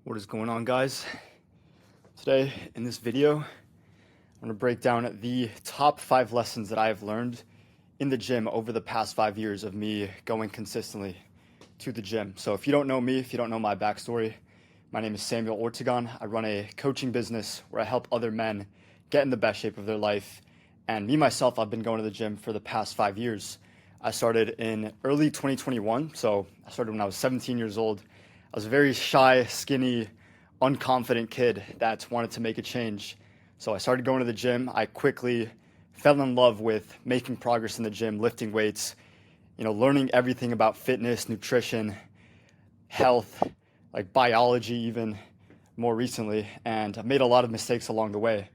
What is going on, guys? Today in this video, I'm going to break down the top 5 lessons that I have learned in the gym over the past 5 years of me going consistently to the gym. So if you don't know me, if you don't know my backstory, my name is Samuel Ortegon. I run a coaching business where I help other men get in the best shape of their life. And me, myself, I've been going to the gym for the past 5 years. I started in early 2021. So I started when I was 17 years old. I was a very shy, skinny, unconfident kid that wanted to make a change. So I started going to the gym. I quickly fell in love with making progress in the gym, lifting weights, learning everything about fitness, nutrition, health, like biology even more recently. And I've made a lot of mistakes along the way,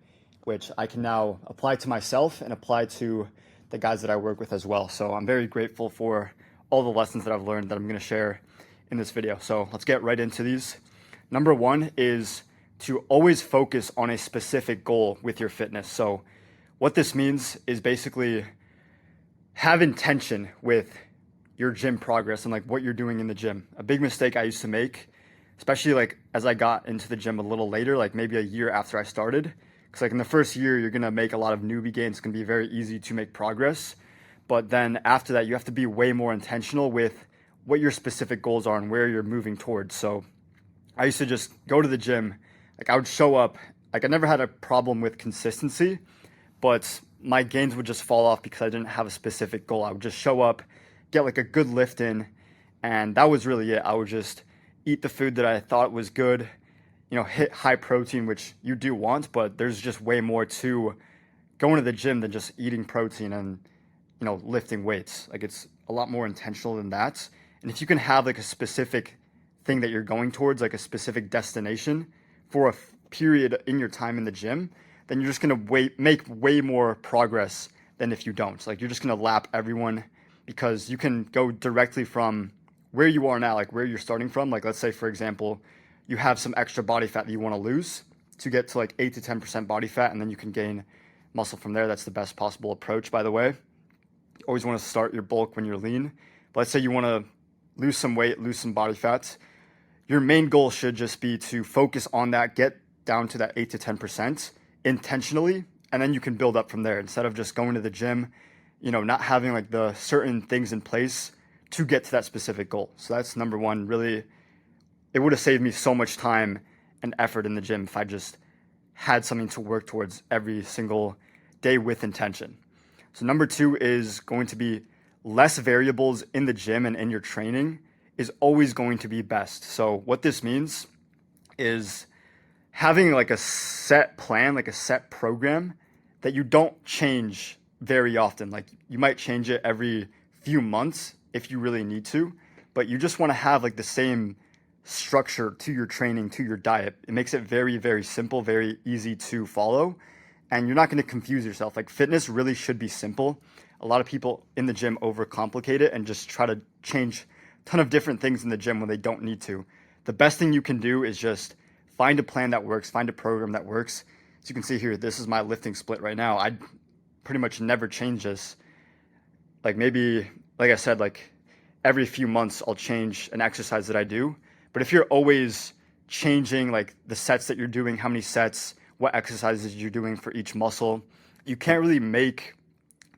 which I can now apply to myself and apply to the guys that I work with as well. So I'm very grateful for all the lessons that I've learned that I'm going to share in this video. So let's get right into these. Number 1 is to always focus on a specific goal with your fitness. So what this means is basically have intention with your gym progress and like what you're doing in the gym. A big mistake I used to make, especially like as I got into the gym a little later, like maybe a year after I started, because like in the first year, you're going to make a lot of newbie gains. It's going to be very easy to make progress. But then after that, you have to be way more intentional with what your specific goals are and where you're moving towards. So I used to just go to the gym. Like I would show up, like I never had a problem with consistency, but my gains would just fall off because I didn't have a specific goal. I would just show up, get like a good lift in, and that was really it. I would just eat the food that I thought was good, hit high protein, which you do want, but there's just way more to going to the gym than just eating protein and, lifting weights. Like it's a lot more intentional than that. And if you can have like a specific thing that you're going towards, like a specific destination for a period in your time in the gym, then you're just going to make way more progress than if you don't. Like you're just going to lap everyone because you can go directly from where you are now, like where you're starting from. Like let's say, for example, you have some extra body fat that you want to lose to get to like 8 to 10% body fat, and then you can gain muscle from there. That's the best possible approach, by the way. You always want to start your bulk when you're lean. But let's say you want to lose some weight, lose some body fat. Your main goal should just be to focus on that, get down to that 8 to 10% intentionally, and then you can build up from there instead of just going to the gym, not having like the certain things in place to get to that specific goal. So that's number 1. Really, it would have saved me so much time and effort in the gym if I just had something to work towards every single day with intention. So number 2 is going to be less variables in the gym and in your training is always going to be best. So what this means is having like a set plan, like a set program that you don't change very often. Like you might change it every few months if you really need to, but you just want to have like the same structure to your training, to your diet. It makes it very, very simple, very easy to follow, and you're not going to confuse yourself. Like fitness really should be simple. A lot of people in the gym overcomplicate it and just try to change a ton of different things in the gym when they don't need to. The best thing you can do is just find a plan that works, find a program that works. As you can see here, this is my lifting split right now. I pretty much never change this. Like maybe, like I said, like every few months I'll change an exercise that I do. But if you're always changing like the sets that you're doing, how many sets, what exercises you're doing for each muscle, you can't really make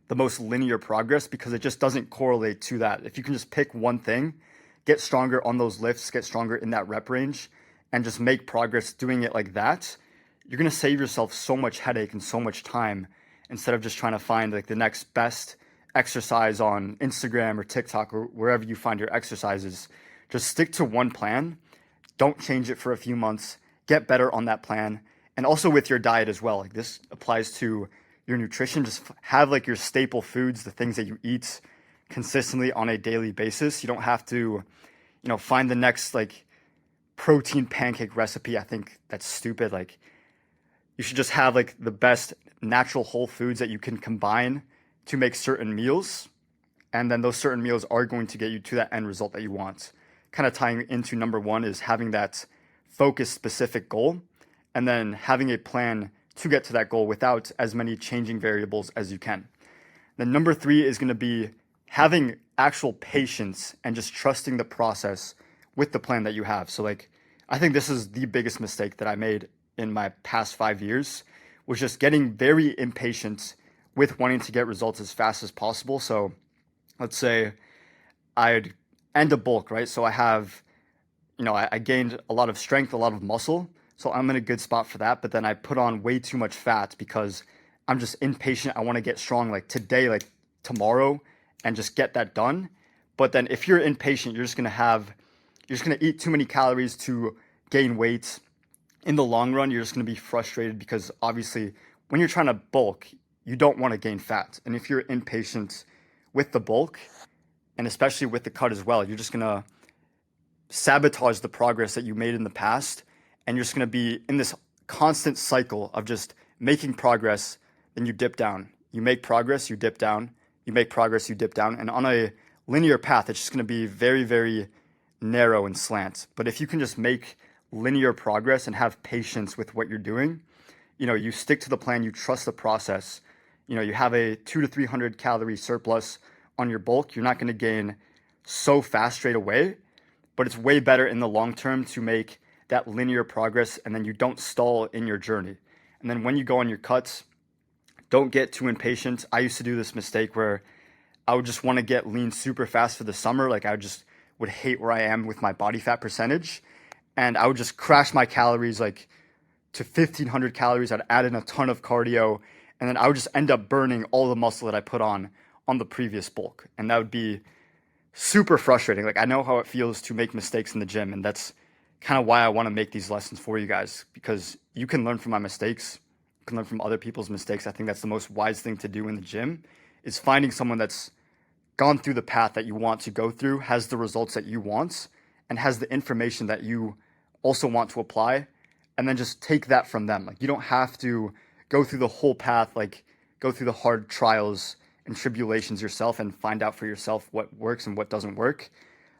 the most linear progress because it just doesn't correlate to that. If you can just pick one thing, get stronger on those lifts, get stronger in that rep range, and just make progress doing it like that, you're going to save yourself so much headache and so much time instead of just trying to find like the next best exercise on Instagram or TikTok or wherever you find your exercises. Just stick to one plan. Don't change it for a few months. Get better on that plan. And also with your diet as well. Like this applies to your nutrition. Just have like your staple foods, the things that you eat consistently on a daily basis. You don't have to, find the next like protein pancake recipe. I think that's stupid. Like you should just have like the best natural whole foods that you can combine to make certain meals. And then those certain meals are going to get you to that end result that you want. Kind of tying into number 1 is having that focused specific goal and then having a plan to get to that goal without as many changing variables as you can. Then number 3 is going to be having actual patience and just trusting the process with the plan that you have. So like I think this is the biggest mistake that I made in my past 5 years, was just getting very impatient with wanting to get results as fast as possible. So let's say I'd end a bulk, right? So I have, I gained a lot of strength, a lot of muscle. So I'm in a good spot for that. But then I put on way too much fat because I'm just impatient. I want to get strong like today, like tomorrow, and just get that done. But then if you're impatient, you're just going to eat too many calories to gain weight. In the long run, you're just going to be frustrated because obviously when you're trying to bulk, you don't want to gain fat. And if you're impatient with the bulk, and especially with the cut as well, you're just going to sabotage the progress that you made in the past. And you're just going to be in this constant cycle of just making progress, then you dip down. You make progress, you dip down. You make progress, you dip down. And on a linear path, it's just going to be very, very narrow and slant. But if you can just make linear progress and have patience with what you're doing, you stick to the plan, you trust the process, you have a 200 to 300 calorie surplus on your bulk, you're not going to gain so fast straight away, but it's way better in the long term to make that linear progress and then you don't stall in your journey. And then when you go on your cuts, don't get too impatient. I used to do this mistake where I would just want to get lean super fast for the summer. Like I would hate where I am with my body fat percentage. And I would just crash my calories like to 1,500 calories. I'd add in a ton of cardio. And then I would just end up burning all the muscle that I put on the previous bulk. And that would be super frustrating. Like I know how it feels to make mistakes in the gym. And that's kind of why I want to make these lessons for you guys, because you can learn from my mistakes. You can learn from other people's mistakes. I think that's the most wise thing to do in the gym, is finding someone that's gone through the path that you want to go through, has the results that you want, and has the information that you also want to apply, and then just take that from them. Like you don't have to go through the whole path, like go through the hard trials and tribulations yourself and find out for yourself what works and what doesn't work.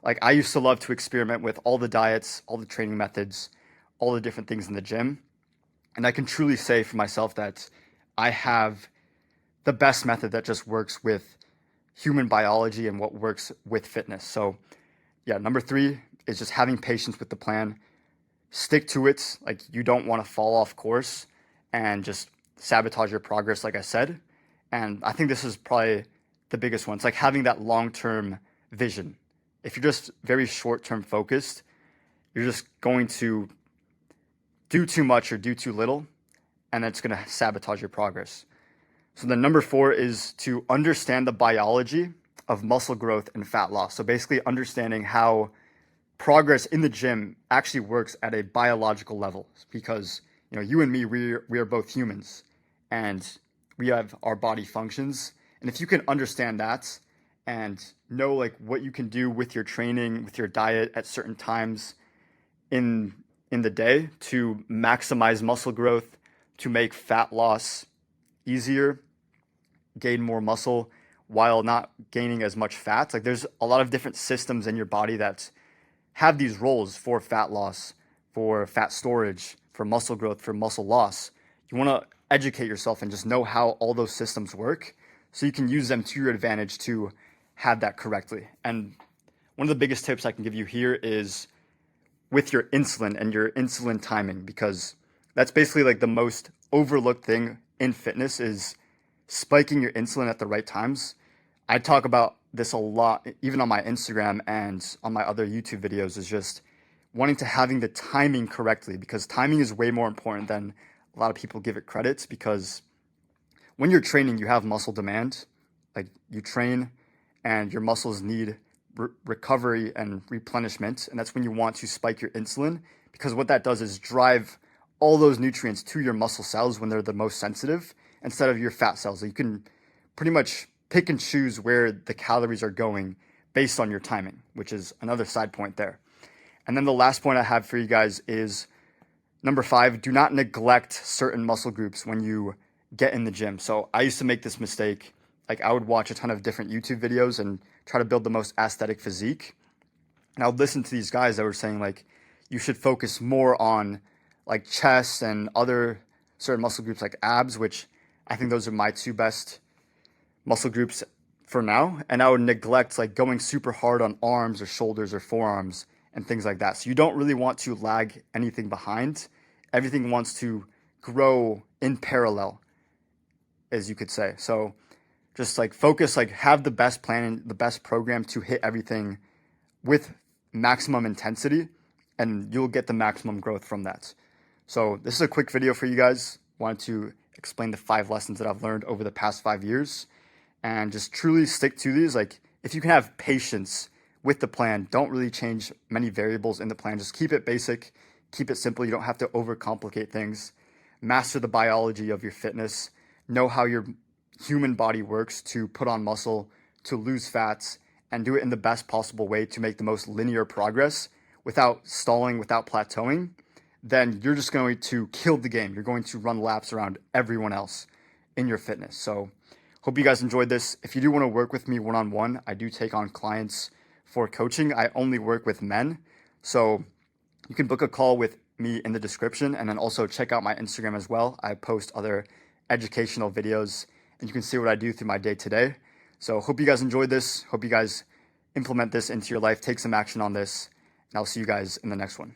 Like I used to love to experiment with all the diets, all the training methods, all the different things in the gym. And I can truly say for myself that I have the best method that just works with human biology and what works with fitness. So yeah, number 3 is just having patience with the plan. Stick to it. Like you don't want to fall off course and just sabotage your progress, like I said. And I think this is probably the biggest one. It's like having that long-term vision. If you're just very short-term focused, you're just going to do too much or do too little, and it's going to sabotage your progress. So then number 4 is to understand the biology of muscle growth and fat loss. So basically understanding how progress in the gym actually works at a biological level, because you and me, we are both humans and we have our body functions. And if you can understand that and know like what you can do with your training, with your diet at certain times in the day to maximize muscle growth, to make fat loss easier, gain more muscle while not gaining as much fat. Like there's a lot of different systems in your body that have these roles for fat loss, for fat storage, for muscle growth, for muscle loss. You want to educate yourself and just know how all those systems work so you can use them to your advantage to have that correctly. And one of the biggest tips I can give you here is with your insulin and your insulin timing, because that's basically like the most overlooked thing in fitness is spiking your insulin at the right times. I talk about this a lot, even on my Instagram and on my other YouTube videos, is just wanting to having the timing correctly, because timing is way more important than a lot of people give it credit. Because when you're training, you have muscle demand, like you train and your muscles need recovery and replenishment. And that's when you want to spike your insulin, because what that does is drive all those nutrients to your muscle cells when they're the most sensitive instead of your fat cells. So you can pretty much pick and choose where the calories are going based on your timing, which is another side point there. And then the last point I have for you guys is number 5, do not neglect certain muscle groups when you get in the gym. So I used to make this mistake. Like I would watch a ton of different YouTube videos and try to build the most aesthetic physique. And I would listen to these guys that were saying like, you should focus more on like chest and other certain muscle groups like abs, which I think those are my 2 best muscle groups for now. And I would neglect like going super hard on arms or shoulders or forearms and things like that. So you don't really want to lag anything behind. Everything wants to grow in parallel, as you could say. So just like focus, like have the best plan and the best program to hit everything with maximum intensity, and you'll get the maximum growth from that. So this is a quick video for you guys. Wanted to explain the 5 lessons that I've learned over the past 5 years, and just truly stick to these. Like if you can have patience with the plan, don't really change many variables in the plan. Just keep it basic, keep it simple. You don't have to overcomplicate things. Master the biology of your fitness. Know how your human body works to put on muscle, to lose fats, and do it in the best possible way to make the most linear progress without stalling, without plateauing. Then you're just going to kill the game. You're going to run laps around everyone else in your fitness. So hope you guys enjoyed this. If you do want to work with me one-on-one, I do take on clients for coaching. I only work with men. So you can book a call with me in the description, and then also check out my Instagram as well. I post other educational videos, and you can see what I do through my day today. So hope you guys enjoyed this. Hope you guys implement this into your life, take some action on this, and I'll see you guys in the next one.